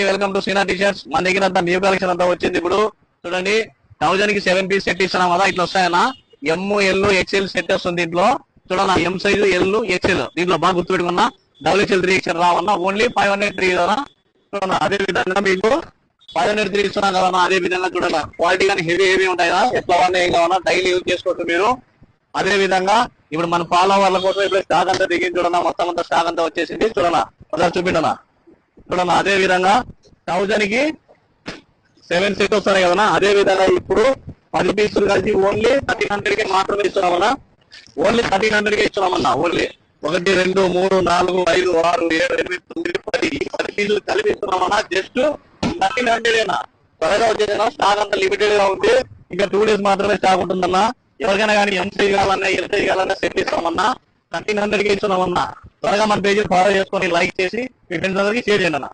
Welcome to Cena T shirts. మన దగ్గర అంతా న్యూ కలెక్షన్ అంతా వచ్చింది. ఇప్పుడు చూడండి 1000 కి 7 పీస్ సెట్ ఇస్తున్నాం కదా, ఇట్లా వస్తాయన్నా. ఎమ్ ఎల్ ఎక్స్ఎల్ సెట్ వస్తుంది దీంట్లో. చూడన్నా ఎం సైజు ఎల్ ఎక్స్ఎల్ దీంట్లో బాగా గుర్తుపెట్టుకున్నా. డబుల్ ఎక్స్ఎల్ 3 ఎక్స్ఎల్ రావన్నా ఓన్లీ 503 కదా. చూడన్నా అదే విధంగా మీకు 503 ఇస్తున్నాం కదా. అదే విధంగా చూడన్నా క్వాలిటీ కానీ హెవీ ఉంటాయి కదా. ఎట్లా ఉన్నాయి ఏం కావాలన్నా డైలీ యూజ్ చేసుకోవచ్చు మీరు. అదే విధంగా ఇప్పుడు మన ఫాలోవర్ల కోసం ఇప్పుడు స్టాక్ అంతా దిగింది చూడన్నా. మొత్తం అంతా స్టాక్ అంతా వచ్చేసింది చూడన్నా. ఒకసారి చూపిండన్నా. చూడన్నా అదే విధంగా 1000 కి 7 సెట్ వస్తాయి కదా. అదే విధంగా ఇప్పుడు 10 పీసులు కలిసి ఓన్లీ 1300 కి మాత్రమే ఇస్తున్నామన్నా. ఓన్లీ 1300 కే ఇస్తున్నామన్నా. ఓన్లీ 1 2 3 4 5 6 7 8 9 10 పీసులు కలిపి ఇస్తున్నామన్నా. జస్ట్ 1300 త్వరగా వచ్చేదన్నా. స్టాక్ అంతా లిమిటెడ్ గా ఉంది. ఇంకా 2 డేస్ మాత్రమే స్టాక్ ఉంటుందన్నా. ఎవరికైనా కానీ ఎం సైజ్ కావాలన్నా ఎల్ సైజ్ కావాలన్నా సెట్ ఇస్తామన్నా. 1300 కి ఇస్తున్నామన్నా. త్వరగా మన పేజీ ఫాలో చేసుకొని లైక్ చేసి మీ ఫ్రెండ్స్ అందరికి షేర్ చేయండి అన్న.